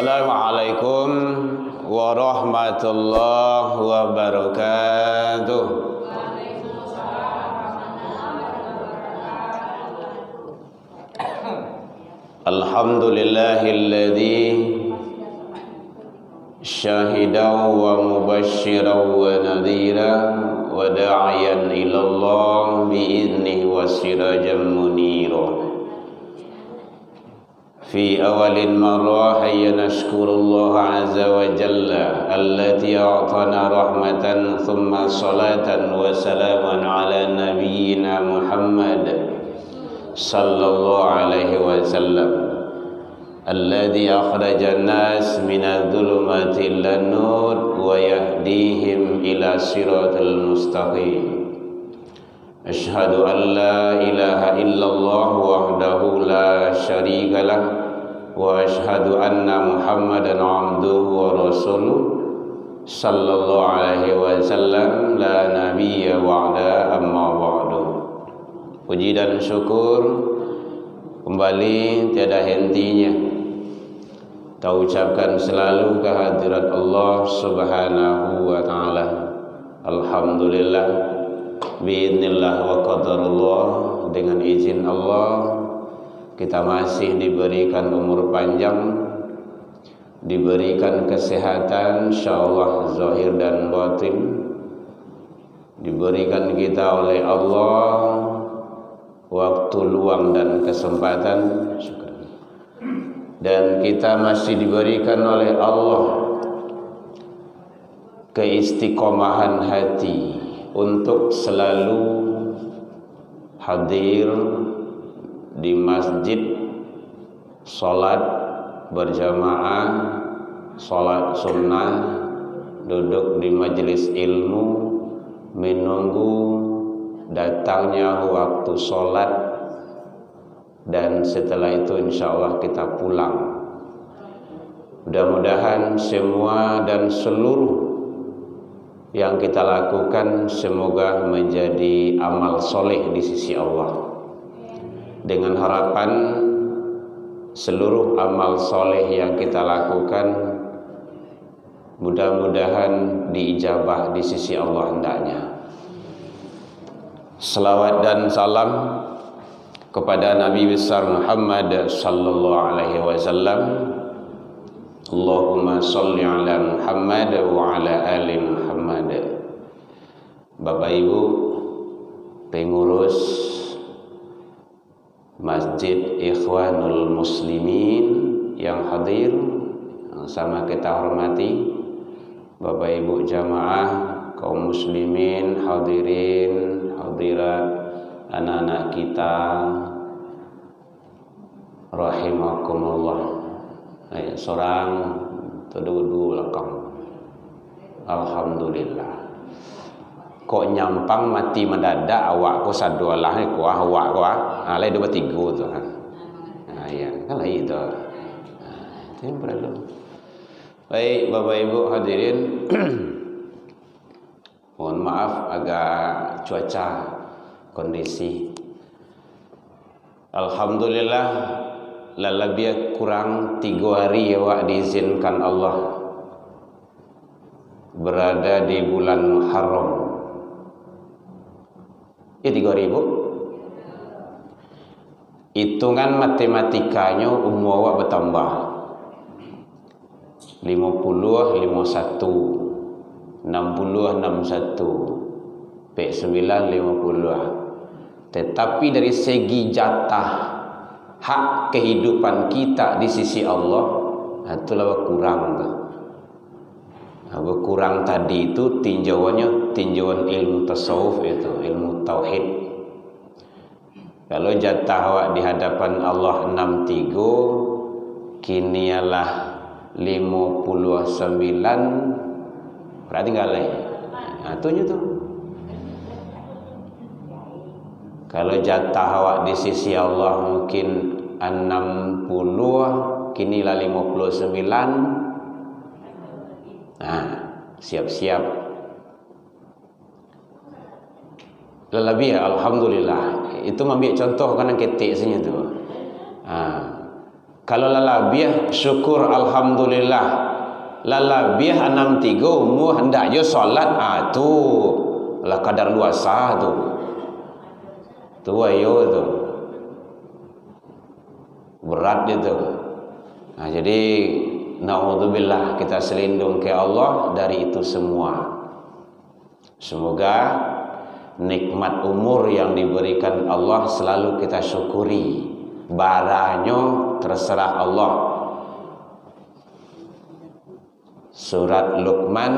Assalamualaikum warahmatullahi wabarakatuh. Alhamdulillahilladzi syahidan wa mubasysyiran wa nadhiran wa da'iyan ilallah bi'idnihi wa sirajan munira. في أول مرة حي نشكر الله عز وجل الذي أعطانا رحمة ثم صلاة وسلاما على نبينا محمد صلى الله عليه وسلم الذي أخرج الناس من الظلمات إلى النور ويهديهم إلى صراط المستقيم. أشهد أن لا إله إلا الله وحده لا شريك له وأشهد أن محمدا عبده ورسوله صلى الله عليه وسلم لا نبي بعده أما بعد. Puji dan syukur kembali tiada hentinya kita ucapkan selalu kehadirat Allah Subhanahu wa taala. Alhamdulillah biidznillah wa qadarullah, dengan izin Allah kita masih diberikan umur panjang, diberikan kesehatan insyaallah zahir dan batin, diberikan kita oleh Allah waktu luang dan kesempatan, dan kita masih diberikan oleh Allah keistiqomahan hati untuk selalu hadir di masjid, sholat berjamaah, sholat sunnah, duduk di majelis ilmu, menunggu datangnya waktu sholat, dan setelah itu insya Allah kita pulang. Mudah-mudahan semua dan seluruh yang kita lakukan semoga menjadi amal soleh di sisi Allah, dengan harapan seluruh amal soleh yang kita lakukan mudah-mudahan diijabah di sisi Allah hendaknya. Salawat dan salam kepada Nabi besar Muhammad sallallahu alaihi wasallam. Allahumma sholli ala Muhammad wa ala ali Muhammad. Bapak Ibu pengurus Masjid Ikhwanul Muslimin yang hadir, yang sama kita hormati, Bapak Ibu jamaah kaum muslimin, hadirin, hadirat, anak-anak kita rahimakumullah. Seorang duduk belakang. Alhamdulillah. Kok nyampang mati mendadak awak ko sadualah ni ko awak ko lain dua tiga tu kan. Ya, kan lain tu. Itu perlu. Baik Bapak Ibu hadirin. Mohon maaf agak cuaca kondisi. Alhamdulillah lebih kurang 3 hari awak diizinkan Allah berada di bulan Muharram. 3 hari Bu. Hitungan matematikanya umur awak bertambah 50, 51, 60, 61, P9, 50. Tetapi dari segi jatah hak kehidupan kita di sisi Allah, itulah berkurang. Berkurang tadi itu tinjauannya tinjauan ilmu tasawuf, itu ilmu tauhid. Kalau jatah awak di hadapan Allah 63, kini ialah 59, berarti enggak lain. Itunya tuh. Kalau jatah awak di sisi Allah mungkin 60, kini lah 59. Nah, siap-siap. Lebih ya, alhamdulillah. Itu ambil contoh kan ketik saja tu. Kalau lalabiah syukur alhamdulillah. Lalabiah 63 umur hendak je solat, tu lah kadar luasa tu. Tu ayo tu. Berat dia tu. Jadi naudzubillah, kita selindung ke Allah dari itu semua. Semoga nikmat umur yang diberikan Allah selalu kita syukuri. Baranya terserah Allah. Surat Luqman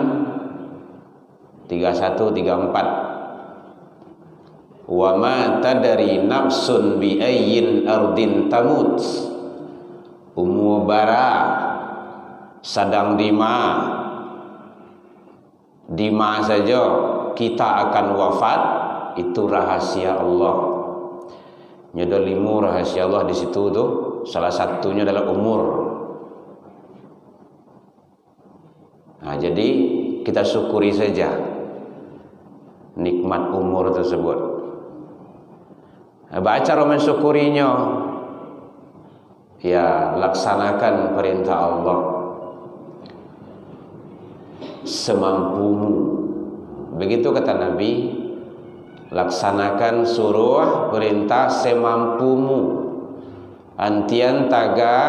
31-34. Wa ma tadri nafsun bi ayyin ardin tamut. Umur bara sedang di mana saja kita akan wafat, itu rahasia Allah. Ada 5 rahasia Allah di situ tu. Salah satunya adalah umur. Jadi kita syukuri saja nikmat umur tersebut. Cara mensyukurinya, ya laksanakan perintah Allah semampumu. Begitu kata Nabi, laksanakan suruh perintah semampumu. Antian taga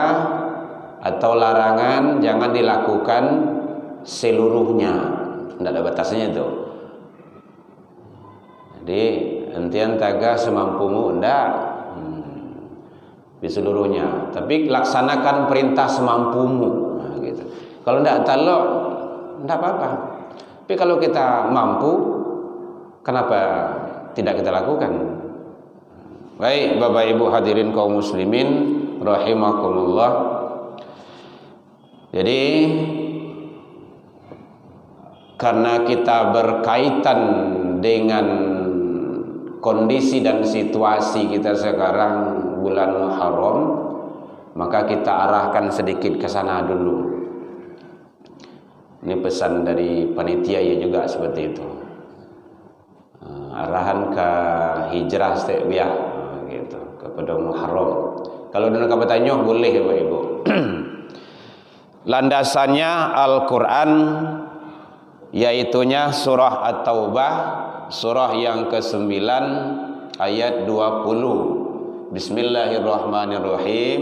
atau larangan jangan dilakukan seluruhnya, tidak ada batasnya itu. Jadi antian taga semampumu ndak di seluruhnya, tapi laksanakan perintah semampumu. Gitu. Kalau ndak talok ndak apa-apa. Tapi kalau kita mampu, kenapa tidak kita lakukan? Baik, Bapak Ibu hadirin kaum muslimin rahimakumullah. Jadi karena kita berkaitan dengan kondisi dan situasi kita sekarang bulan Muharram, maka kita arahkan sedikit ke sana dulu. Ini pesan dari panitia ya juga seperti itu. Arahan ke hijrah setiap gitu, kepada Muharram. Kalau dengan kata tanya boleh Bapak Ibu. Landasannya Al-Qur'an, yaitunya surah At-Taubah, surah yang ke-9 ayat 20. Bismillahirrahmanirrahim.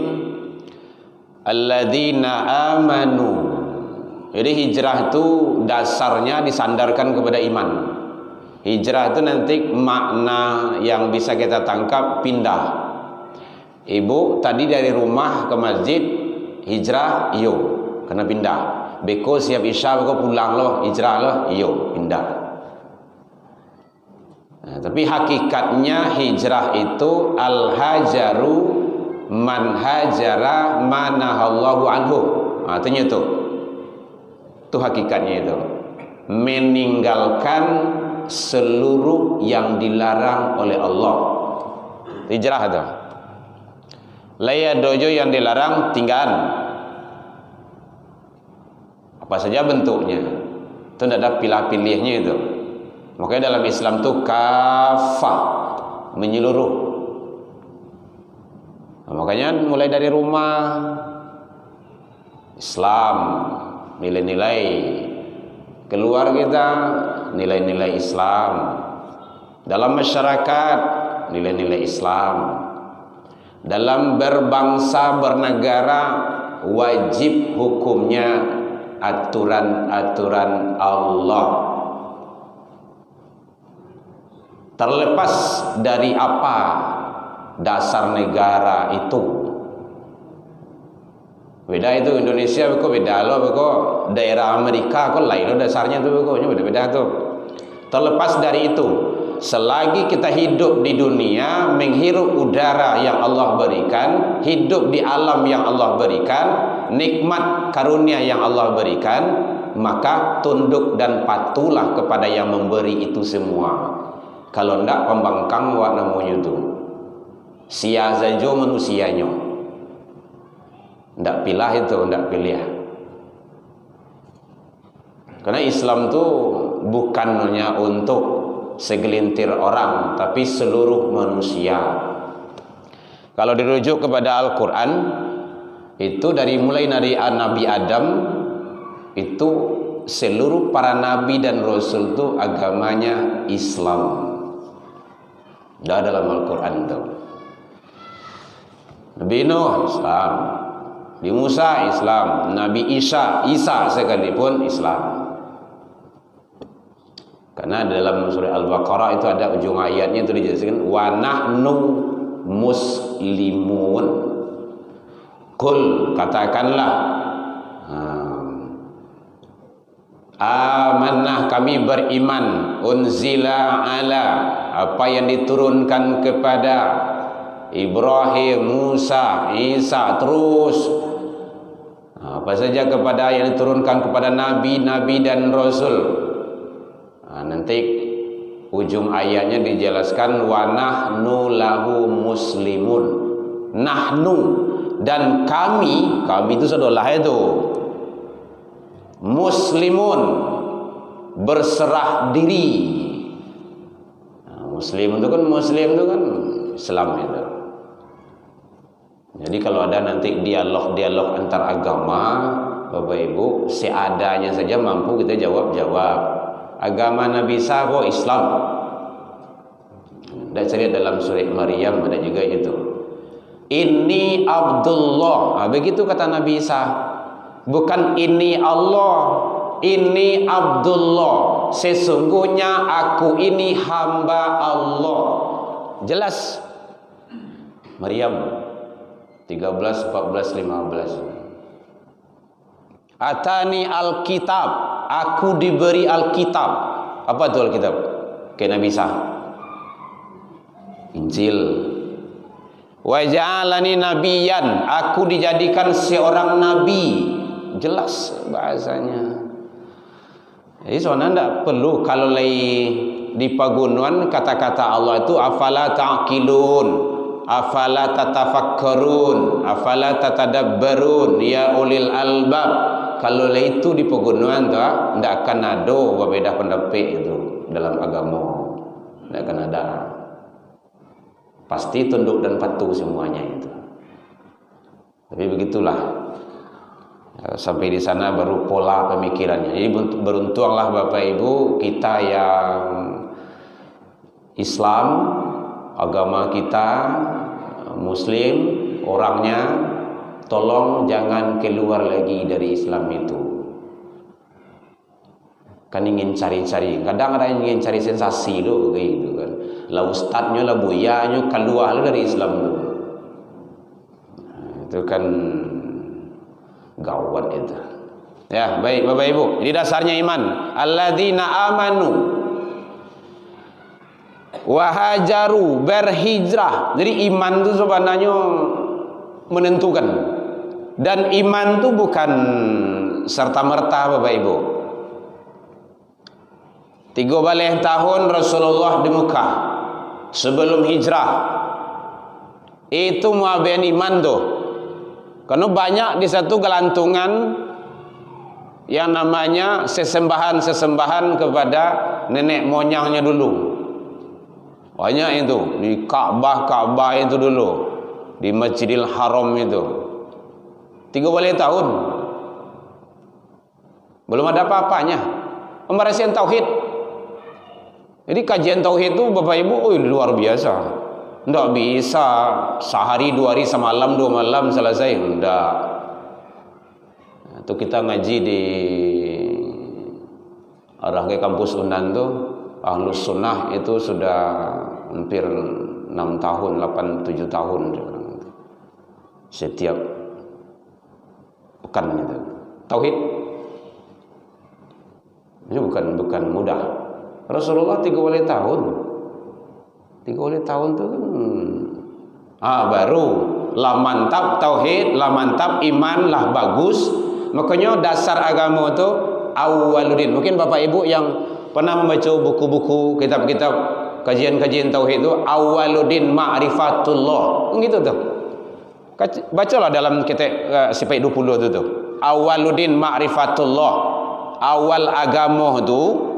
Alladzina amanu. Jadi hijrah itu dasarnya disandarkan kepada iman. Hijrah itu nanti makna yang bisa kita tangkap pindah. Ibu tadi dari rumah ke masjid hijrah, iyo kena pindah. Beko siap isya beko pulang loh, hijrah loh, iyo pindah. Tapi hakikatnya hijrah itu al-hajaru man hajara manahallahu anhu. Artinya itu hakikatnya itu meninggalkan seluruh yang dilarang oleh Allah. Hijrah itu. Laya dojo yang dilarang tinggal. Apa saja bentuknya. Itu tidak ada pilih-pilihnya itu. Makanya dalam Islam itu kafah, menyeluruh. Nah, makanya mulai dari rumah Islam, nilai-nilai, keluar kita nilai-nilai Islam, dalam masyarakat nilai-nilai Islam, dalam berbangsa bernegara wajib hukumnya aturan-aturan Allah, terlepas dari apa dasar negara itu. Beda itu Indonesia beko beda loh, beko daerah Amerika kok lain loh dasarnya tuh, beko beda-beda tuh. Terlepas dari itu, selagi kita hidup di dunia, menghirup udara yang Allah berikan, hidup di alam yang Allah berikan, nikmat karunia yang Allah berikan, maka tunduk dan patuhlah kepada yang memberi itu semua. Kalau ndak pembangkang wak namanya itu, sia saja manusianya. Ndak pilah itu, ndak pilih. Karena Islam itu bukan hanya untuk segelintir orang, tapi seluruh manusia. Kalau dirujuk kepada Al-Quran, Itu mulai dari Nabi Adam, itu seluruh para nabi dan rasul itu agamanya Islam. Dah dalam Al-Quran itu. Nabi Nuh Islam, Nabi Musa Islam, Nabi Isa sekalipun Islam. Karena dalam surah Al-Baqarah itu ada ujung ayatnya itu dijelaskan wa nahnu muslimun. Qul, katakanlah, amanah, kami beriman, unzila ala, apa yang diturunkan kepada Ibrahim, Musa, Isa, terus apa saja kepada yang diturunkan kepada nabi-nabi dan rasul. Nanti ujung ayatnya dijelaskan wa nahnu lahu muslimun. Nahnu, dan kami itu saudara itu muslimun, berserah diri. Muslim itu kan Islam itu. Jadi kalau ada nanti dialog antar agama, Bapak Ibu, seadanya saja mampu kita jawab. Agama Nabi Isa kok Islam. Dan saya lihat dalam surah Maryam ada juga itu. Ini Abdullah. Begitu kata Nabi Isa. Bukan ini Allah, ini Abdullah. Sesungguhnya aku ini hamba Allah. Jelas. Maryam 13, 14, 15. Atani Alkitab, aku diberi Alkitab. Apa itu Alkitab? Kayak Nabi Isa. Injil. Wa ja'alani nabiyan, aku dijadikan seorang nabi. Jelas bahasanya. Jadi soalnya tidak perlu kalau di pagunuan kata-kata Allah itu afala ta'qilun, afala tatafakkarun, afala tatadabbarun ya ulil albab. Kalau itu di pagunuan tidak akan ada berbeda pendapat itu dalam agama. Tidak akan ada. Pasti tunduk dan patuh semuanya itu. Tapi begitulah. Sampai di sana baru pola pemikirannya. Jadi beruntunglah Bapak Ibu, kita yang Islam, agama kita Muslim, orangnya tolong jangan keluar lagi dari Islam itu. Kan ingin cari-cari, kadang ada yang ingin cari sensasi loh kayak gitu kan. Lah ustadznya lah buyanya keluar dari Islam itu. Itu kan gawat itu. Ya, baik Bapak Ibu. Jadi dasarnya iman. Alladzina amanu wa hajaru, berhijrah. Jadi iman itu sebenarnya menentukan. Dan iman itu bukan serta-merta Bapak Ibu. 13 tahun Rasulullah di Mekah sebelum hijrah. Itu muabian iman tuh. Karena banyak di satu gelantungan yang namanya sesembahan kepada nenek moyangnya dulu. Banyak itu di Ka'bah itu dulu, di Masjidil Haram itu. 13 tahun belum ada apa-apanya. Pembersihan tauhid. Jadi kajian tauhid itu Bapak Ibu luar biasa. Tidak bisa sehari 2 hari semalam 2 malam selesai. Tidak. Itu kita ngaji di arah ke kampus Unan tuh, Ahlus Sunnah itu sudah hampir 6 tahun, 8-7 tahun setiap pekan itu. Tauhid ini bukan mudah. Rasulullah 30 tahun. 30 tahun itu kan baru lah mantap tauhid, lah mantap iman, lah bagus. Makanya dasar agama itu awwaluddin. Mungkin Bapak Ibu yang pernah membaca buku-buku, kitab-kitab kajian-kajian tauhid itu awwaluddin ma'rifatullah. Gitu tuh. Bacalah dalam kitab Sifat 20 itu tuh. Awwaluddin ma'rifatullah. Awal agama itu,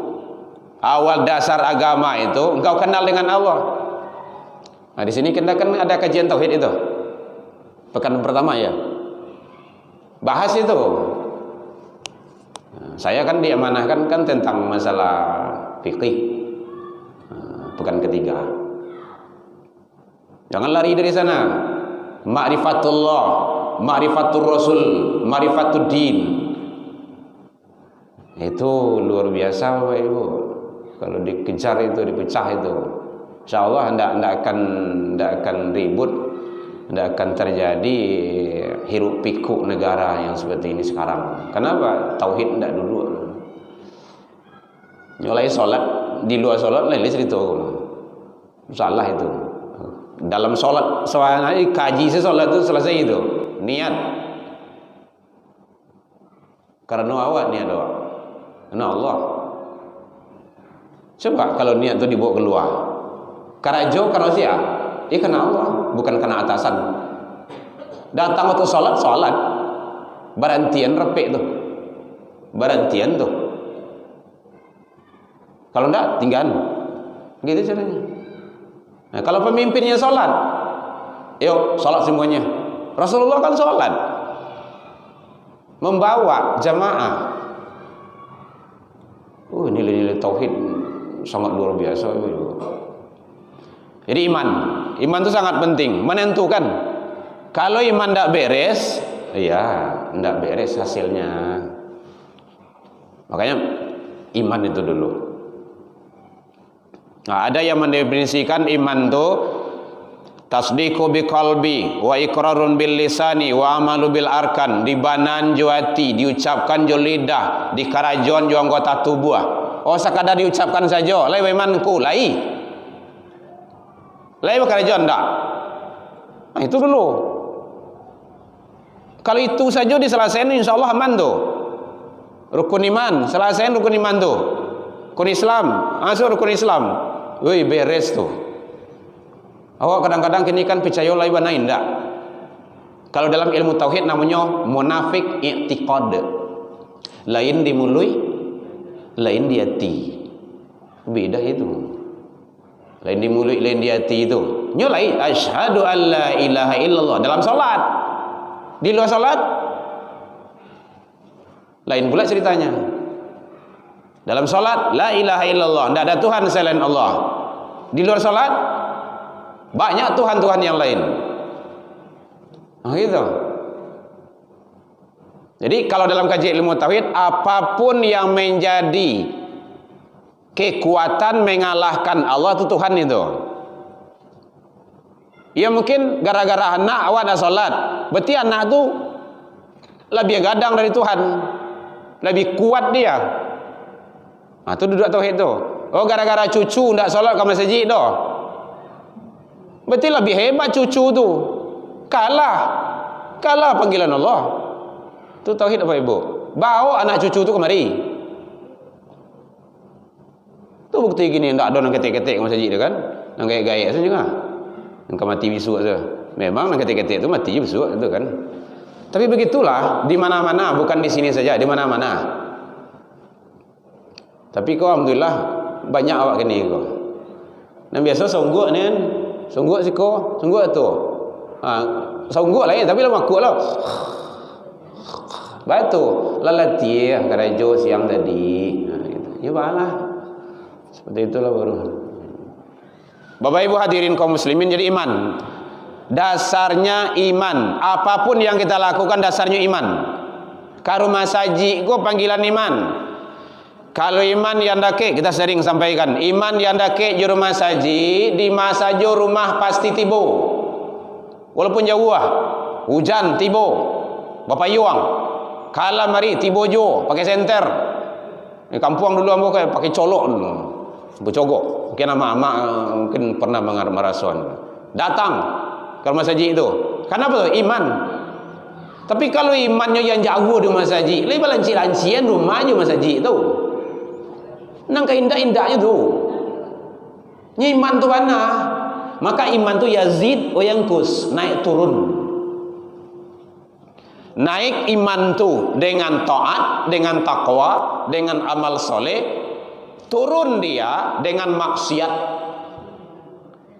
awal dasar agama itu engkau kenal dengan Allah. Nah, di sini kita kan ada kajian tauhid itu. Pekan pertama ya. bahas itu. Saya kan diamanahkan kan tentang masalah fikih pekan ketiga. Jangan lari dari sana. Ma'rifatullah, ma'rifatul Rasul, ma'rifatud din. Itu luar biasa Bapak Ibu. Kalau dikejar itu, dipecah itu, insyaallah tidak akan ribut, tidak akan terjadi hiruk pikuk negara yang seperti ini sekarang. Kenapa? Tauhid tidak duduk. Nyolai sholat, di luar sholat lain cerita. Salah itu. Dalam sholat, soalnya kaji sholat itu selesai itu. Niat. Karena awak niat awak. Karena Allah. Coba kalau niat itu dibawa keluar. Karena jauh, karena siapa? Ya karena Allah, bukan karena atasan. Datang waktu sholat, Barantian repek tuh. Barantian tuh. Kalau enggak, tinggal. Gitu caranya. Nah, kalau pemimpinnya sholat, yuk sholat semuanya. Rasulullah kan sholat, membawa jamaah. Nilai-nilai tauhid sangat luar biasa. Jadi iman itu sangat penting, menentukan. Kalau iman tidak beres, ya tidak beres hasilnya. Makanya iman itu dulu. Nah, ada yang mendefinisikan iman itu tasdiqu biqalbi wa iqrarun bil lisani wa amalu bil arkan, dibanan jo hati, diucapkan jo lidah, dikarajon jo anggota tubuh. Oh sekadar diucapkan saja, lai imanku, lai karajon ndak. Nah itu dulu. Kalau itu saja diselesaikan insyaallah aman tuh. Rukun iman, selesaiin rukun iman tuh. Rukun Islam, masuk rukun Islam. Woi beres tuh. Awak kadang-kadang kini kan percaya lai banai ndak. Kalau dalam ilmu tauhid namanya munafik i'tiqad. Lain di mulut, lain di hati. Beda itu. Lain di mulut, lain di hati itu. Nyolai asyhadu alla ilaha illallah dalam salat. Di luar salat lain pula ceritanya. Dalam salat la ilaha illallah, tidak ada Tuhan selain Allah. Di luar salat banyak Tuhan-Tuhan yang lain. Nah, gitu. Jadi kalau dalam kajian ilmu tauhid, apapun yang menjadi kekuatan mengalahkan Allah itu Tuhan itu. Ya mungkin gara-gara anak awak dah salat, berarti anak tu lebih gadang dari Tuhan, lebih kuat dia. Nah, tu duduk tauhid tu. Oh gara-gara cucu ndak salat ke masjid dah, berarti lebih hebat cucu tu. Kalah panggilan Allah. Tu tauhid apa ibu? Bawa anak cucu tu kemari. Tu bukti gini, ndak ada nang ketik-ketik ke masjid dia kan? Nang gaya-gaya saja juga. Nang mati besok saja. Memang nang ketik-ketik tu mati besok itu kan. Tapi begitulah di mana-mana, bukan di sini saja, di mana-mana. Tapi kau alhamdulillah banyak awak kini kau. Yang biasa songgok ni kan, songgok siko, songgok tu. Songgok lah ya, tapi lama makuk lah. Batu lalati karajo siang tadi. Gitu. Ya balah. Seperti itulah baru. Bapak Ibu hadirin kaum muslimin, jadi iman. Dasarnya iman. Apapun yang kita lakukan dasarnya iman. Karuma saji ku panggilan iman. Kalau iman yang dake, kita sering sampaikan, iman yang dake di rumah saji, di masa jo rumah pasti tibo. Walaupun jauh hujan tibo, bapak yuang, kala mari tibo jo, pakai senter. Di kampung dulu ambo kayak pakai colok dulu, bercogok. Mungkin ama mungkin pernah merasuan. Datang ke rumah saji itu, kenapa tuh? Iman. Tapi kalau imannya yang jauh di rumah saji, lebih lanci-lancian rumahnya rumah saji itu. Nang keindah-indahnya tu. Iman tu mana? Maka iman tu yazid wa yanqus, naik turun. Naik iman tu dengan taat, dengan takwa, dengan amal soleh. Turun dia dengan maksiat.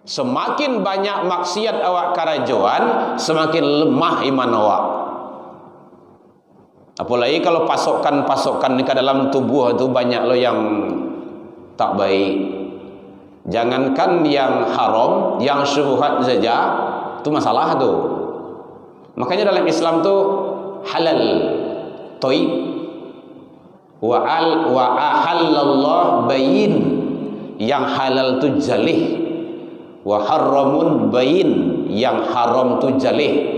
Semakin banyak maksiat awak karajoan, semakin lemah iman awak. Apalagi kalau pasokan ke dalam tubuh itu banyak loh yang tak baik. Jangankan yang haram, yang syubhat saja itu masalah tuh. Makanya dalam Islam tuh halal, thayyib, wa ahallallah bayin, yang halal tu jalih, wa harramun bayin, yang haram tu jalih.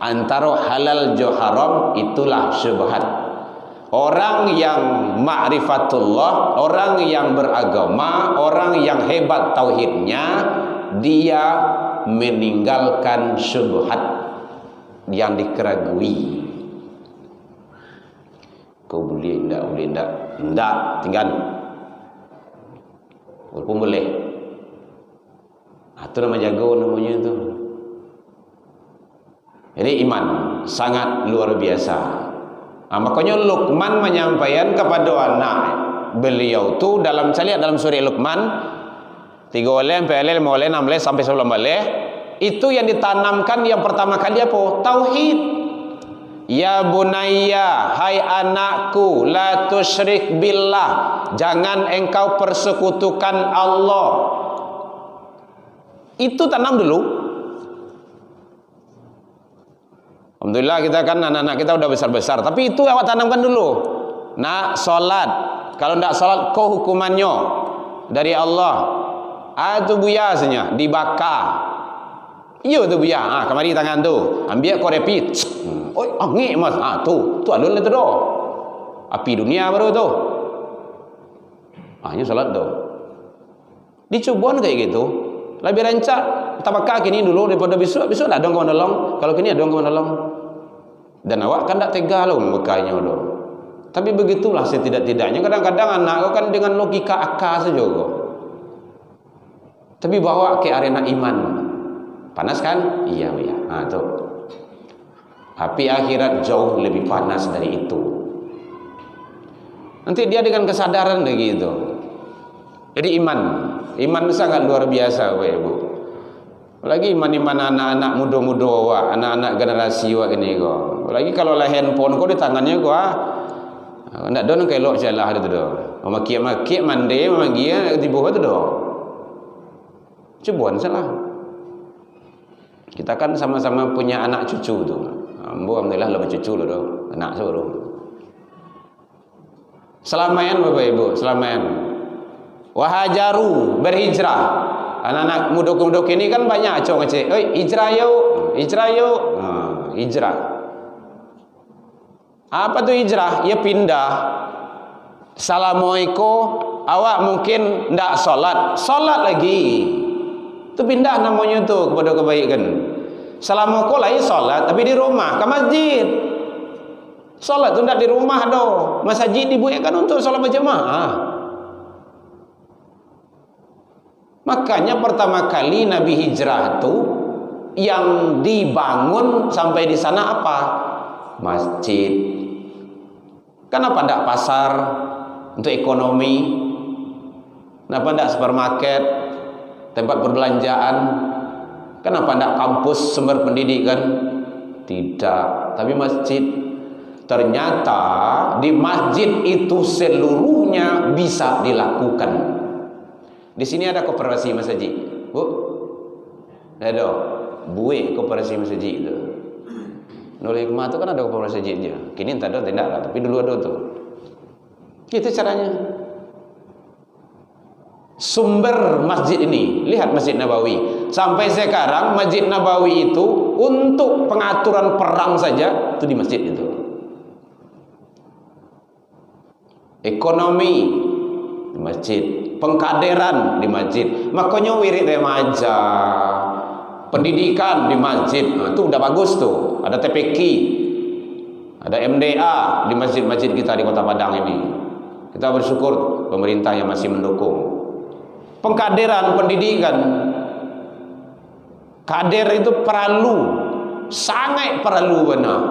Antara halal jo haram itulah syubhat. Orang yang ma'rifatullah, orang yang beragama, orang yang hebat tauhidnya, dia meninggalkan syubhat yang dikeragui. Kau boleh enggak, tinggal. Walaupun boleh. Itu nama jago namanya tu. Jadi iman sangat luar biasa. Makanya Luqman menyampaikan kepada anak beliau tu dalam surah Luqman 3 oleh 4 oleh 5 oleh 6 oleh sampai 10 oleh, itu yang ditanamkan yang pertama kali apa? Tauhid. Ya bunayya, hai anakku, la tusyrik billah, jangan engkau persekutukan Allah. Itu tanam dulu. Alhamdulillah kita kan anak-anak kita udah besar-besar, tapi itu awak tanamkan dulu. Nak solat, kalau tidak solat kau hukumannya dari Allah. Itu buyasnya dibakar. Iyo tu buya. Kemari tangan tu, ambil kau repeat. Oi, angin mas. Tu alun itu doh. Api dunia baru tu. Hanya solat tu. Dicoba kayak gitu. Lebih rancak tabakah kini dulu daripada besok dah dong kau menolong. Kalau kini ada kau menolong. Dan awak kan tak tega loh membekainya loh. Tapi begitulah setidak-tidaknya. Kadang-kadang anak kau kan dengan logika akal saja kau. Tapi bawa ke arena iman. Panas kan? Iya. Tu. Api akhirat jauh lebih panas dari itu. Nanti dia dengan kesadaran begitu. Jadi iman sangat luar biasa, Bapak Ibu. Apalagi iman anak-anak muda-muda awak, anak-anak generasi awak ini kau. Apalagi kalau lah handphone kau di tangannya kau, nak don kelok salah itu doh. Maki mandi magi di bawah itu doh. Cubuan salah. Kita kan sama-sama punya anak cucu tu. Ambo alhamdulillah lebih cucu lo doh, anak suruh. Selamayan Bapak Ibu, selamayan. Wahajaru, berhijrah. Anak-anak mudok-mudok ini kan banyak cowok ngecek. Oi, hijrah yuk. Hijrah. Apa tu hijrah? Ya pindah. Assalamualaikum, awak mungkin ndak solat lagi. Tu pindah namanya tu kepada kebaikan. Assalamualaikum lagi solat, tapi di rumah, ke masjid. Solat tu ndak di rumah doh. Masjid dibuatkan untuk solat berjemaah. Makanya pertama kali Nabi hijrah itu yang dibangun sampai di sana apa? Masjid. Kenapa tidak pasar untuk ekonomi? Kenapa tidak supermarket, tempat perbelanjaan? Kenapa tidak kampus sumber pendidikan? Tidak, tapi masjid. Ternyata di masjid itu seluruhnya bisa dilakukan. Di sini ada koperasi masjid, Bu. Ada, buih koperasi masjid itu. Nol hikmah itu kan ada koperasi masjidnya. Kini tak ada, tidak lah. Tapi dulu ada tu. Itu caranya. Sumber masjid ini, lihat Masjid Nabawi. Sampai sekarang Masjid Nabawi itu untuk pengaturan perang saja itu di masjid itu. Ekonomi di masjid. Pengkaderan di masjid, makanya wirid remaja, pendidikan di masjid, itu udah bagus tuh. Ada TPQ, ada MDA di masjid-masjid kita di Kota Padang ini. Kita bersyukur pemerintah yang masih mendukung. Pengkaderan pendidikan, kader itu perlu, sangat perlu benar.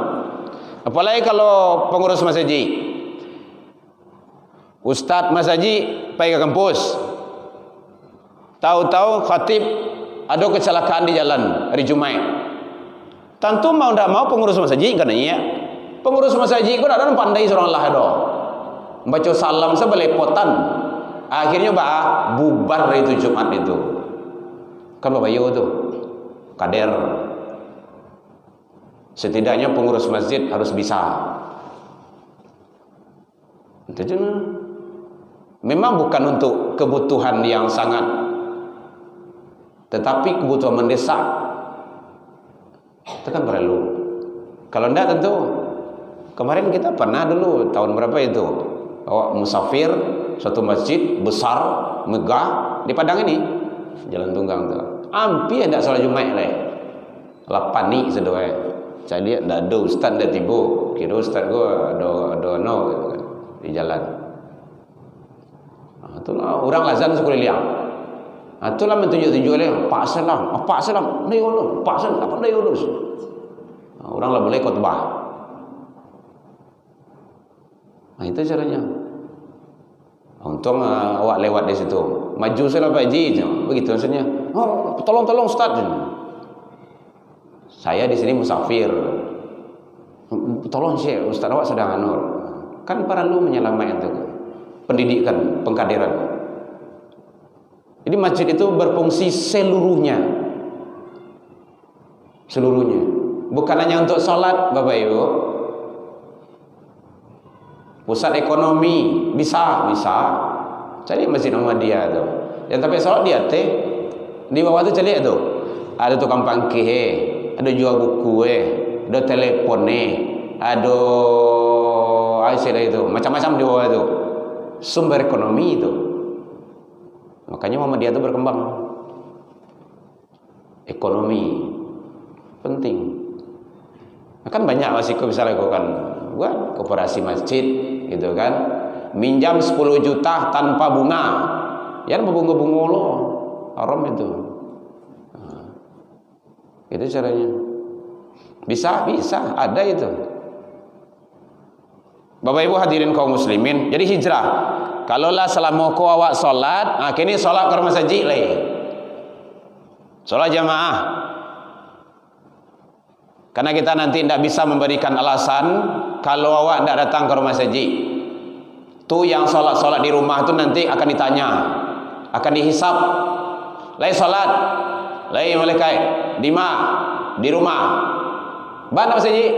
Apalagi kalau pengurus masjid. Ustaz masjid pergi ke kampus. Tahu-tahu khatib ada kecelakaan di jalan hari Jumat. Tentu mau tidak mau pengurus masjid kan iya. Pengurus masjid kau nak pandai seorang lah do. Baca salam sebelepotan. Akhirnya bubar itu Jumat itu. Kan Bapak Yo tu. Kader. Setidaknya pengurus masjid harus bisa. Itu je. Memang bukan untuk kebutuhan yang sangat, tetapi kebutuhan mendesak. Itu kan perlu. Kalau tidak tentu. Kemarin kita pernah dulu tahun berapa itu, bawa musafir suatu masjid besar, megah di Padang ini, Jalan Tunggang tu. Hampir tidak salat Jumat leh. Lah panik sedoi. Saya lihat dah ada ustaz dah tiba. Kira ustaz gua ada no gitu kan, di jalan. Itulah orang lazan sekeliling. Itulah mentunjuk-tunjuk dia, Pak Salam, Pak Salam, naik ulun, Pak Salam, apa naik ulun. Orang lah boleh khutbah. Itu caranya. Untung awak lewat di situ. Maju salah Pak Haji, begitu maksudnya. Oh, tolong ustaz. Saya di sini musafir. Tolong Syekh, ustaz awak sedang anur. Kan perlu menyelamatkan itu. Pendidikan, pengkaderan. Jadi masjid itu berfungsi seluruhnya. Seluruhnya. Bukan hanya untuk salat, Bapak Ibu. Pusat ekonomi bisa. Cari Masjid Muhammadiyah tu. Yang tapi salat dia di bawah tu cari tu. Ada tukang pangkih, ada jual buku ada telefon ada istilah itu, macam-macam di bawah itu. Sumber ekonomi itu. Makanya Muhammadiyah itu berkembang. Ekonomi penting. Kan banyak wasiko bisa lakukan. Buat koperasi masjid gitu kan. Minjam 10 juta tanpa bunga. Ya berbunga-bunga lo. Haram itu. Itu caranya. Bisa, ada itu. Bapak Ibu hadirin kaum muslimin, jadi hijrah. Kalaulah selama kau awak solat, kini solat ke rumah masjid lagi. Solat jamaah. Karena kita nanti tidak bisa memberikan alasan kalau awak tidak datang ke rumah masjid. Tu yang solat di rumah tu nanti akan ditanya, akan dihisap. Lain solat, lain malaikat. Di rumah. Mana masjid?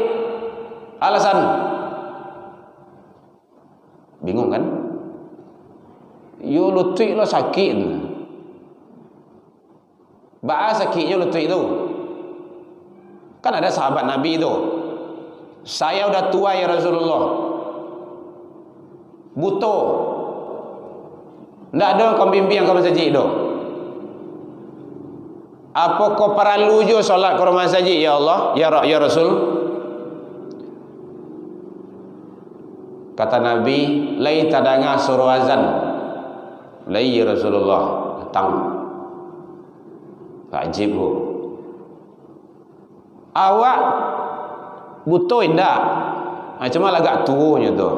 Alasan. Bingung kan? Yo lutut lo sakit. Sakitnya lutut itu. Kan ada sahabat Nabi itu. Saya udah tua ya Rasulullah. Butuh. Tidak ada kau bimbing yang kau masjid itu. Apa kau perlu je solat ke rumah masjid ya Allah, ya Rasul? Kata Nabi, lai tadanga suruh azan. Lai ya Rasulullah, datang. Fa'jibhu. Awak butuh indah. Cuma agak tuanya tu.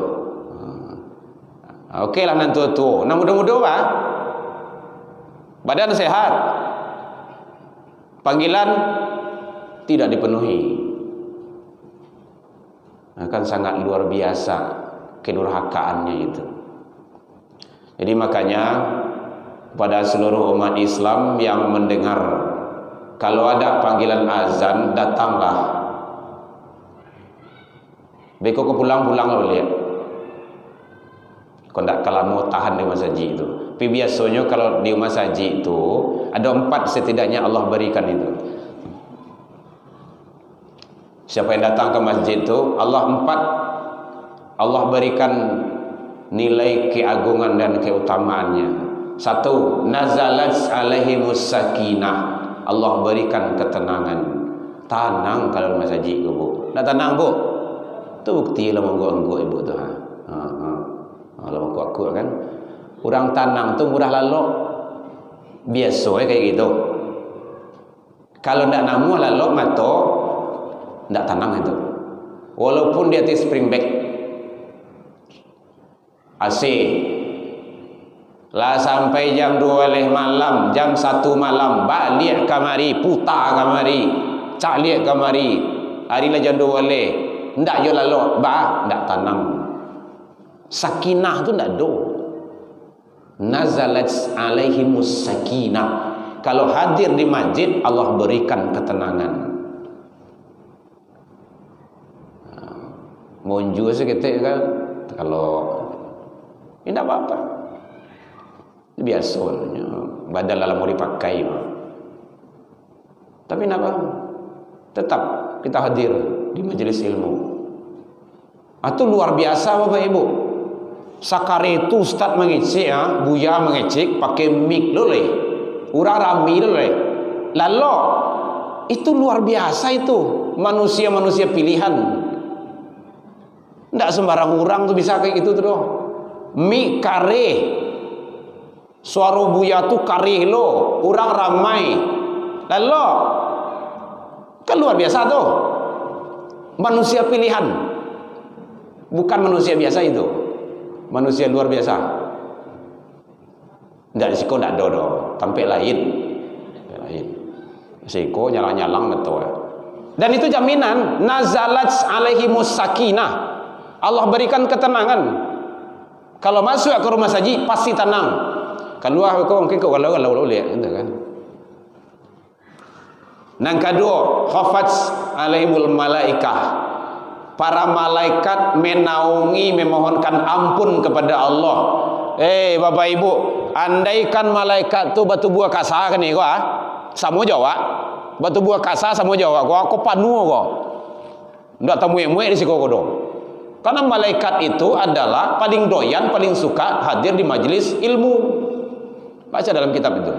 Okeylah nanti tu. Nah mudah-mudahan apa? Badan sehat. Panggilan tidak dipenuhi. Akan sangat luar biasa kedurhakaannya itu. Jadi makanya pada seluruh umat Islam yang mendengar kalau ada panggilan azan, datanglah. Beko ke pulang-pulang lo lihat. Kau tak kalau mau tahan di masjid itu. Tapi biasanya kalau di masjid itu ada 4 setidaknya Allah berikan itu. Siapa yang datang ke masjid itu, Allah berikan nilai keagungan dan keutamaannya. 1, nazalat alaihimus sakinah. Allah berikan ketenangan. Tenang kalau masjid ke bu. Nak tenang bu. Tu bukti lah monggo ibu tu ha. Kalau aku kan. Orang tenang tu murah lalu. Biasa kayak gitu. Kalau ndak namu lalu mato ndak tenang itu. Walaupun dia di spring bag. AC lah sampai jam 2 malam, jam 1 malam balik kamari, putar kamari, cak lihat kamari. Hari lah jam 2 ndak yo lalu ndak tanam. Sakinah tu ndak do. Nazalat alaihimus sakinah. Kalau hadir di masjid, Allah berikan ketenangan. Monju seketik kan, kalau ini tidak apa-apa, biasanya badan dalam mau dipakai mah. Tapi kenapa? Tetap kita hadir di majelis ilmu. Itu luar biasa Bapak Ibu. Sakare itu Ustaz mengecek ya, Buya mengecek pakai mic loleh. Urang rami loleh. Lalu itu luar biasa itu, manusia-manusia pilihan. Tidak sembarang orang tuh bisa kayak gitu tuh. Mi kare, suara Buya tuh kare lo, orang ramai. Lalu kan luar biasa tuh. Manusia pilihan, bukan manusia biasa itu. Manusia luar biasa. Tidak risiko tidak dodo, tampil lain. Risiko nyalang-nyalang betul. Dan itu jaminan nazalat alaihimus sakinah. Allah berikan ketenangan. Kalau masuk ke rumah saji pasti tenang. Keluar kau mungkin kau galau lihat gitu kan. Yang kedua, khafat alaihimul malaikah. Para malaikat menaungi, memohonkan ampun kepada Allah. Bapak Ibu, andaikan malaikat tu batu buah kasar kan ni kau sama Jawa. Batu buah kasar sama Jawa kau panu kau. Ndak tamu yang muek di siko kau dong. Karena malaikat itu adalah paling doyan, paling suka hadir di majelis ilmu. Baca dalam kitab itu.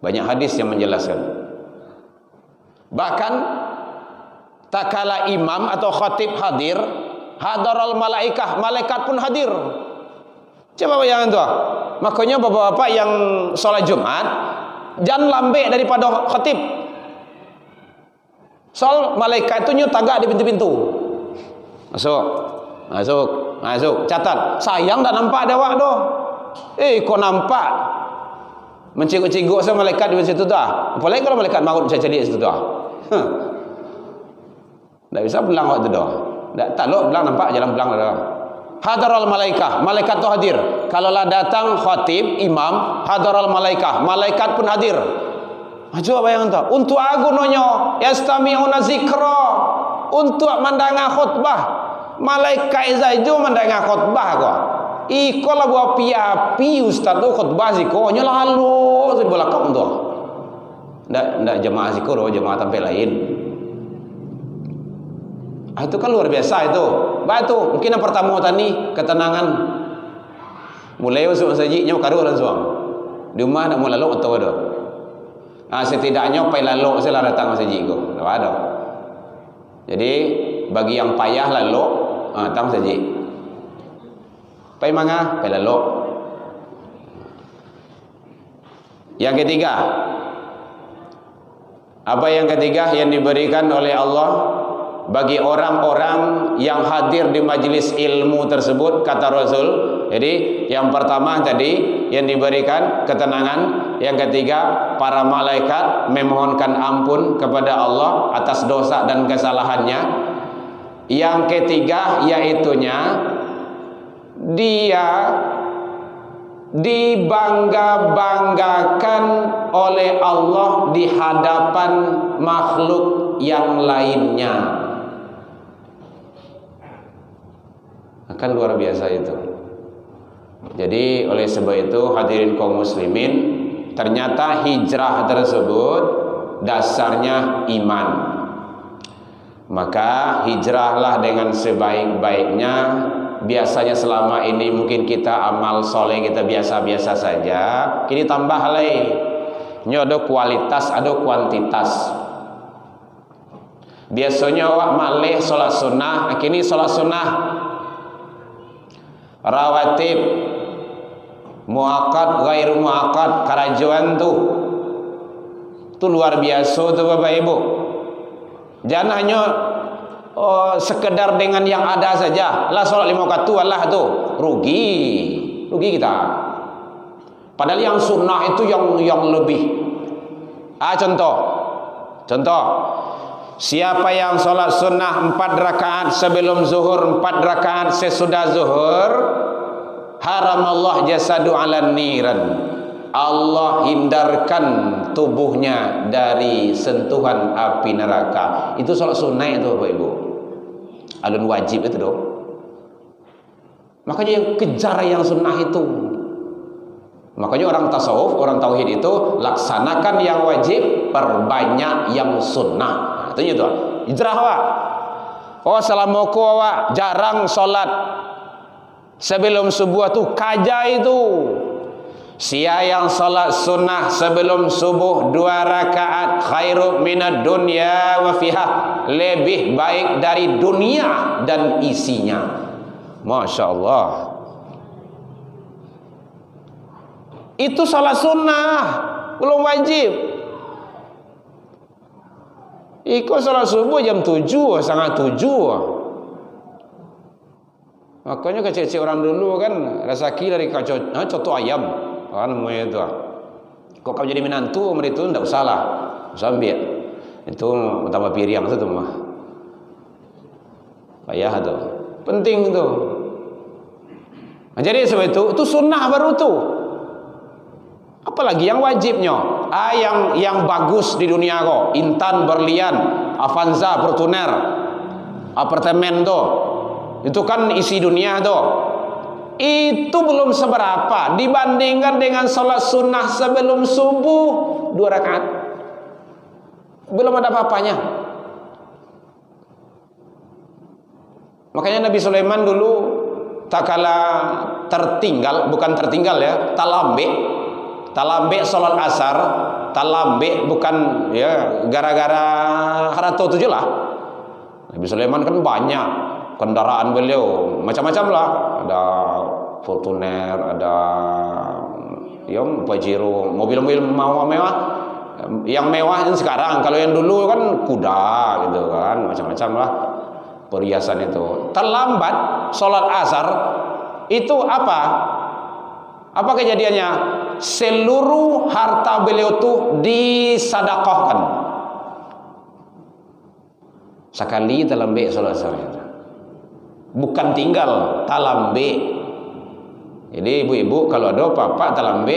Banyak hadis yang menjelaskan. Bahkan tak kala imam atau khatib hadir, hadaral malaikah, malaikat pun hadir. Coba bayangkan tuh. Makanya bapak-bapak yang sholat Jumat jangan lambe daripada khatib. Soal malaikat itu nyutaga di pintu-pintu. Masuk. Catat. Sayang tak nampak ada awak doh. Kau nampak? Menciguk-ciguk sama malaikat di situ dah. Apalagi kalau malaikat maut bisa jadi di situ dah. Tak bisa belang waktu dah. Tak lo belang nampak jalan belang dah. Hadaral malaikah, malaikat tu hadir. Kalau lah datang khatib, imam, hadaral malaikah, malaikat pun hadir. Coba bayangkan tu. Untuk aku nonyo, yastami'una zikra. Untuk mandanga khutbah, malaikat zaijo mandanga khutbah kau. Iko lah buat piapi ustaz tu khutbah ziko nyolah halu di belakang tu. Ndak jemaah ziko doh, jemaah tampil lain. Itu kan luar biasa itu. Itu mungkin yang pertama tadi ketenangan. Mulai usuk sajinya karo langsung. Di rumah nak mau lalu atau ada. Setidaknya pai lalu saya datang saji go. Ada. Jadi bagi yang payah lalu datang saji. Pai manga, pai lalu. Yang ketiga. Apa yang ketiga yang diberikan oleh Allah bagi orang-orang yang hadir di majelis ilmu tersebut, kata Rasul. Jadi yang pertama tadi yang diberikan ketenangan, yang ketiga para malaikat memohonkan ampun kepada Allah atas dosa dan kesalahannya. Yang ketiga yaitunya dia dibangga-banggakan oleh Allah di hadapan makhluk yang lainnya. Akan luar biasa itu. Jadi oleh sebab itu hadirin kaum muslimin, ternyata hijrah tersebut dasarnya iman. Maka hijrahlah dengan sebaik-baiknya. Biasanya selama ini mungkin kita amal soleh kita biasa-biasa saja. Kini tambah lagi. Ini ada kualitas, ada kuantitas. Biasanya awak malih solat sunnah, kini solat sunnah rawatib, muakkad, ghairu muakkad, karajuan tu luar biasa tu Bapak Ibu. Jangan hanya sekedar dengan yang ada saja. Lah solat 5 waktu Allah tu rugi kita. Padahal yang sunnah itu yang lebih. Contoh Siapa yang solat sunnah 4 rakaat sebelum zuhur, 4 rakaat sesudah zuhur, haram Allah jasadu ala niran. Allah hindarkan tubuhnya dari sentuhan api neraka. Itu solat sunnah itu Bapak Ibu. Alun wajib itu dong. Makanya yang kejar yang sunnah itu. Makanya orang tasawuf, orang tauhid itu laksanakan yang wajib, perbanyak yang sunnah. Nah, itu itu. Hijrah wa. Oh salamuku wa jarang solat sebelum subuh tuh kaja itu. Sia yang salat sunnah sebelum subuh 2 rakaat khairu minad dunya wa fiha, lebih baik dari dunia dan isinya. Masya Allah. Itu salat sunnah, belum wajib. Ikut salat subuh jam 7, setengah 7. Makanya kecil-kecil orang dulu kan rezeki dari coto ayam. Kan namanya itu. Kok kau jadi menantu itu tidak usah lah. Sambil itu tambah piriang itu mah. Payah itu. Penting itu. Nah, jadi sebab itu sunnah baru tu. Apalagi yang wajibnya. Yang bagus di dunia kok. Intan, berlian, Avanza, Fortuner, apartemen tu. Itu kan isi dunia tu. Itu belum seberapa dibandingkan dengan salat sunnah sebelum subuh 2 rakaat. Belum ada apa-apanya. Makanya Nabi Sulaiman dulu tak kala tertinggal, bukan tertinggal ya, talambe salat asar, talambe bukan ya gara-gara harato tujuh lah. Nabi Sulaiman kan banyak kendaraan beliau, macam-macam lah. Ada Fortuner, ada Pajero, mobil-mobil mewah. Yang mewah yang sekarang, kalau yang dulu kan kuda gitu kan, macam-macam lah perhiasan itu. Terlambat sholat asar itu apa? Apa kejadiannya? Seluruh harta beliau tuh disedekahkan. Sekali talambe sholat asar. Bukan tinggal talambe. Jadi ibu-ibu kalau ada papa talambe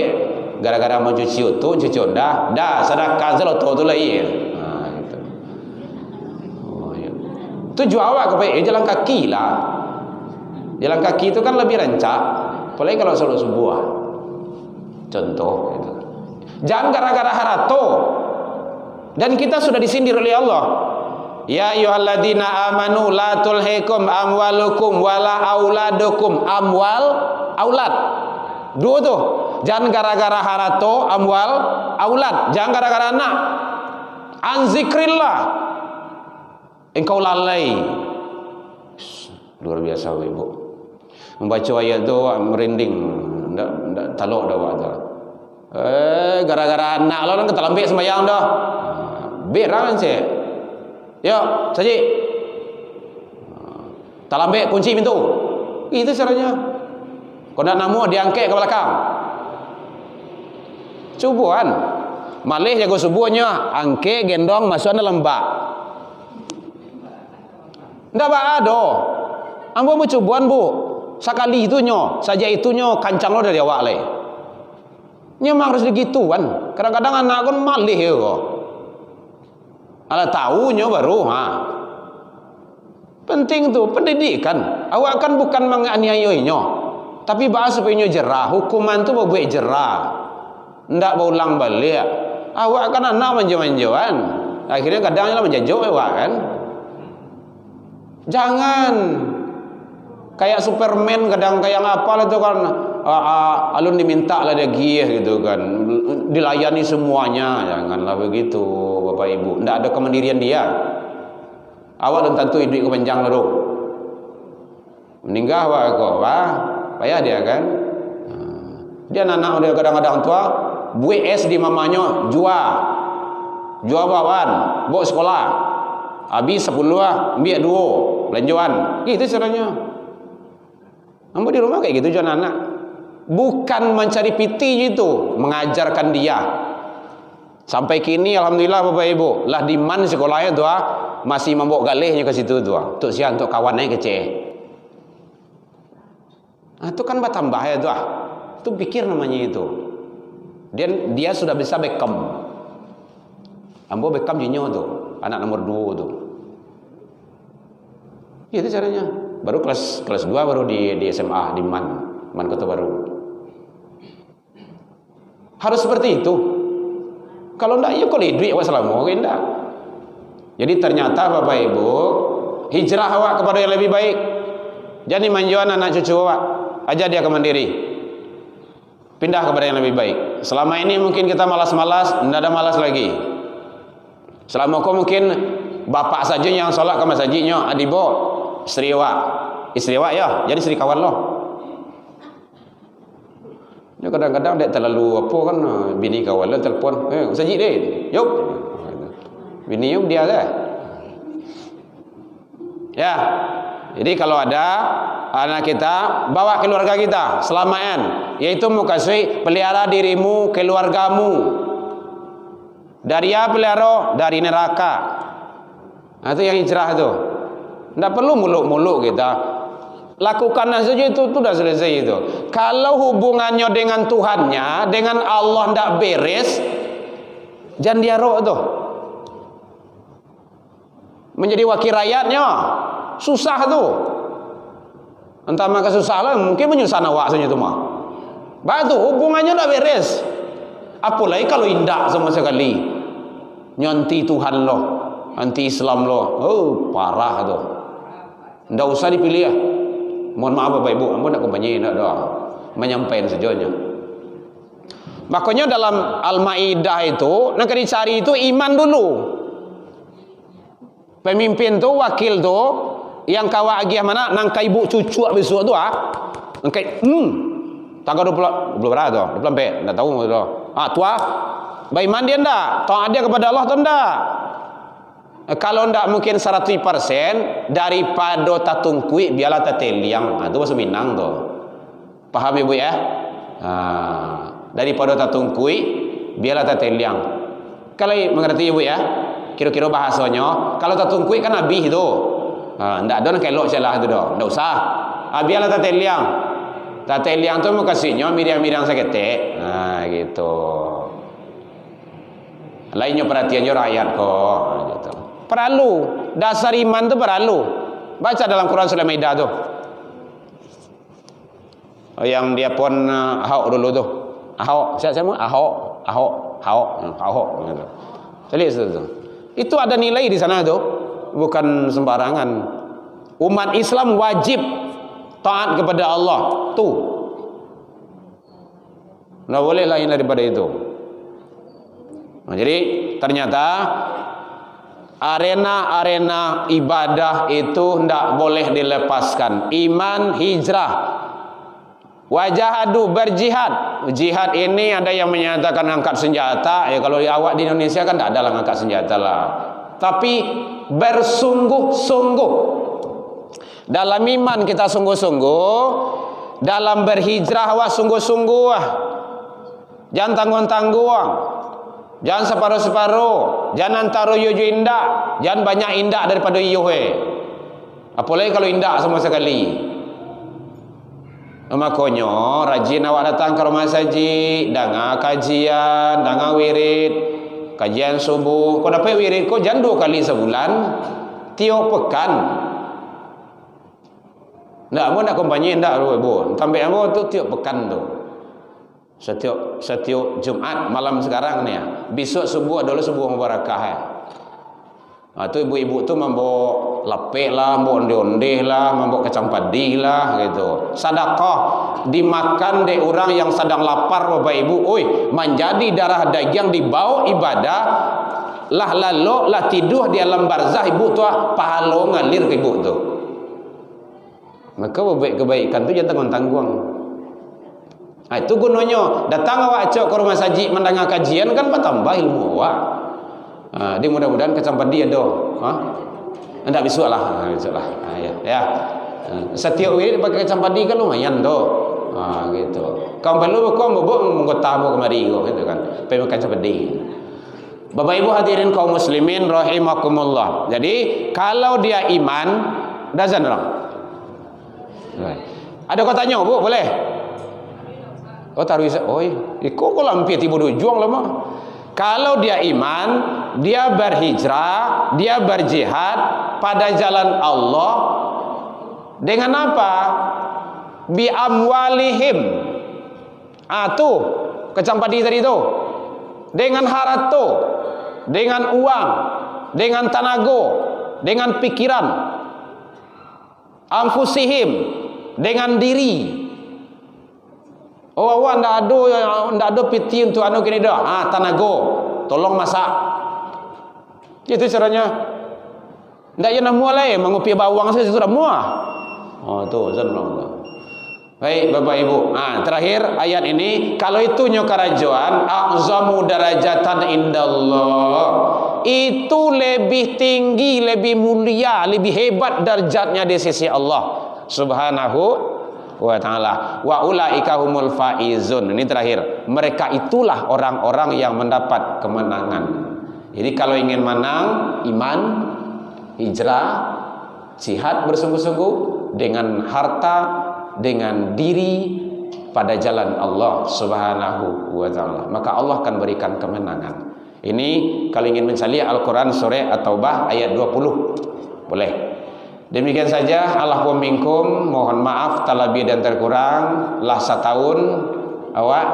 gara-gara mau cuci dah sedekah zeloto tu lagi. Nah, itu. Oh, ya. Tujuh awak ke jalan kaki lah. Jalan kaki itu kan lebih rancak. Apalagi kalau sholat subuh. Contoh itu. Jangan gara-gara harato. Dan kita sudah disindir oleh Allah. Ya ayyuhalladzina amanu la tulhikum amwalukum wala auladukum. Aulad. Dua tuh. Jangan gara-gara harato, amwal, aulad. Jangan gara-gara anak. An zikrillah. Engkau lalai. Luar biasa ibu. Membaca ayat tu merinding. Ndak talok dah waktu. Gara-gara anak lo kan ketalambik sembahyang dah. Berang sih. Yuk, saji. Talambik kunci pintu. Itu caranya. Kau nak namu diangkat ke belakang. Cubuan. Malih jago subuhnya, angke gendong masuk dalam bak. Ndak ada. Ambo mau cubuan bu. Sekali itunya, saja itunya kancang lo dari awak le. Memang harus digituan. Kadang-kadang anak kan malih ya kok. Ala tahunya baru penting tu pendidikan. Awak kan bukan menganiayainya, tapi bahas supaya jerah. Hukuman tu buat jerah. Ndak berulang balik. Awak kan anak manjo-manjoan. Akhirnya kadang-kadang menjajok awak kan. Jangan kayak Superman, kadang kayak apa itu kan alun diminta lah dia gih gitu kan, dilayani semuanya. Janganlah begitu Bapak Ibu. Ndak ada kemandirian dia. Awak dan tentu hidup kepanjang lalu. Meninggal awak kok, payah dia kan. Dia anak dia kadang-kadang tua, buat es di mamanya jual bawan, bawa sekolah. Habis 10 lah, ambil 2 belanjuan. Gitu caranya. Ambo di rumah kayak gitu jual anak. Bukan mencari piti gitu, mengajarkan dia. Sampai kini alhamdulillah Bapak Ibu, lah di man sekolahnya tu masih membok galihnya ke situ tu. Untuk siang untuk kawannya kecil. Itu kan bertambah ya tu. Itu pikir namanya itu. Dia sudah bisa Beckham. Ambo Beckham Junior tu, anak nomor 2 tu. Itu caranya. Baru kelas 2 baru di SMA di Man Kota Baru. Harus seperti itu. Kalau enggak, ya kau duit awak selama, okay, enggak. Jadi ternyata Bapak Ibu, hijrah awak kepada yang lebih baik. Jangan manjuan anak cucu awak, ajar dia ke mandiri. Pindah kepada yang lebih baik. Selama ini mungkin kita malas-malas, enggak ada malas lagi. Selama kau mungkin bapak saja yang solat ke masjidnya, adibo, istri awak ya, jadi istri kawan lo. Dia kadang-kadang dia terlalu apa kan, bini kawan lo telefon, masjid deh, yuk. Bini yuk dia kan. Ya. Jadi kalau ada anak kita, bawa keluarga kita selamaan, yaitu mukasih pelihara dirimu, keluargamu. Dari apa pelihara? Dari neraka. Itu yang hijrah tu. Tidak perlu muluk-muluk kita. Lakukan saja itu sudah selesai itu. Kalau hubungannya dengan Tuhannya, dengan Allah tidak beres, jangan diarok tu. Menjadi wakil rakyatnya susah tu. Entah maka susah lah, mungkin menyusah awak saja tu mah. Batu hubungannya tidak beres. Apalagi kalau indah sama sekali. Nyanti Tuhan lo, anti Islam lo. Oh, parah tu. Tidak usah dipilih ya. Mohon maaf Bapak Ibu, ampun nak kumpanyi nak doa. Menyampaikan sejauhnya. Makanya dalam Al-Maidah itu, nak dicari itu iman dulu. Pemimpin tu, wakil tu, yang kawa agiah mana, nangka ibu cucu besok tu nangkai tanggal 20 berapa tu? 24, enggak tahu tu. Tua beriman dia enggak? Taat dia kepada Allah tu enggak? Kalau enggak mungkin 100% daripada tatungkui biarlah tateliang. Itu bahasa Minang tu. Paham Ibu ya? Daripada tatungkui biarlah tateliang. Kalau mengerti Ibu ya? Kira-kira bahasanya, kalau tatungkui kan habis tu. Enggak ada nak elok celah tu dah. Enggak usah. Biarlah tateliang. Tateliang tu mukasihnya miriang-miriang seketek. Gitu. Lainnya perhatiannya rakyat kok gitu. Perlu dasar iman tu perlu. Baca dalam Quran surah Maidah tu. Yang dia pun Ahok dulu tu. Ahok, siapa Ahok gitu. Jadi itu. Itu ada nilai di sana tu. Bukan sembarangan. Umat Islam wajib taat kepada Allah tu. Nggak boleh lain daripada itu. Jadi ternyata arena-arena ibadah itu tidak boleh dilepaskan. Iman, hijrah, wajahadu, berjihad. Jihad ini ada yang menyatakan angkat senjata. Ya kalau awak di Indonesia kan tidak ada lah angkat senjata lah. Tapi bersungguh-sungguh. Dalam iman kita sungguh-sungguh. Dalam berhijrah awak sungguh-sungguh. Jangan tanggung-tanggung. Jangan separuh-separuh. Jangan taruh yuju indah. Jangan banyak indah daripada yuhe. Apalagi kalau indah sama sekali. Makanya rajin awak datang ke rumah saji, dengar kajian, dengar wirid, kajian subuh. Kau dapat wirid kau jangan 2 kali sebulan, tiap pekan. Ndak mau nak kumpanyi ndak Ibu. Sampai ambo tu tiap pekan tu. Setiap Jumat malam sekarang ni besok subuh adalah subuh mubarakah. Tu ibu-ibu tu membawa lepek lah, membawa onde-onde lah, membawa kacang padi lah gitu. Sedekah dimakan de orang yang sedang lapar Bapak Ibu. Menjadi darah daging dibawa ibadah lah lalu lah tidur di alam barzah ibu tu pahala ngalir ke ibu tu. Maka kebaikan tu jangan tanggung-tanggung. Itu gunanya datang awak acok ke rumah saji mendengar kajian kan bertambah ilmu awak. Dia mudah-mudahan kacang padi ada. Enggak besok lah. Ya. Setiap wirid pakai kacang padi kan lumayan tu. Gitu. Kau perlu kau bobok menggotah kemari gitu kan. Pakai kacang padi. Bapak Ibu hadirin kaum muslimin rahimakumullah. Jadi kalau dia iman, dazan orang. Ada kau tanya, Bu, boleh? Oh taruh kok lampi tiba juang lama. Kalau dia iman, dia berhijrah, dia berjihad pada jalan Allah dengan apa? Bi amwalihim. Tuh kecampadi tadi itu. Dengan harta, dengan uang, dengan tenaga, dengan pikiran, anfusihim, dengan diri. Oh, awak ndak ada piti untuk anu kini dah. Tenaga, tolong masak. Itu caranya. Ndak yana mulai mengupi bawang saja sudah muah. Tu zanallah. Baik Bapak Ibu. Terakhir ayat ini, kalau itu nyo kerajaan a'zamu darajatan indallah. Itu lebih tinggi, lebih mulia, lebih hebat darjatnya di sisi Allah Subhanahu wa ta'ala. Wa ulaika humul faizun. Ini terakhir. Mereka itulah orang-orang yang mendapat kemenangan. Jadi kalau ingin menang, iman, hijrah, jihad bersungguh-sungguh dengan harta, dengan diri pada jalan Allah Subhanahu wa ta'ala, maka Allah akan berikan kemenangan. Ini kalau ingin mencari Al-Quran surah At-Taubah ayat 20 boleh. Demikian saja. Allahu minkum, mohon maaf terlebih dan terkurang. Lah setahun awak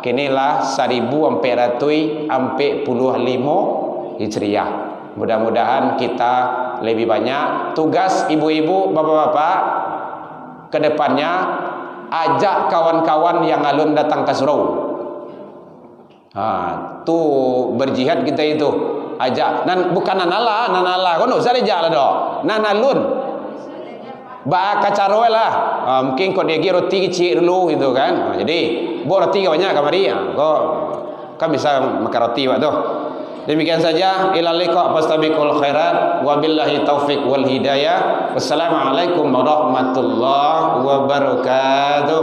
kini lah 1445 Hijriah. Mudah-mudahan kita lebih banyak. Tugas ibu-ibu, bapak-bapak ke depannya, ajak kawan-kawan yang alun datang ke surau. Tu berjihad kita itu. Ajak. Bukan nanala. Kau nak usah ajak lah dah. Nanalun. Ba kacaroy lah. Mungkin kau degi roti kecil dulu gitu kan. Jadi, buat roti banyak kamari. Kau kan bisa makan roti waktu. Demikian saja. Ila liqa fastabiqul khairat. Wabillahi taufiq wal hidayah. Wassalamualaikum warahmatullahi wabarakatuh.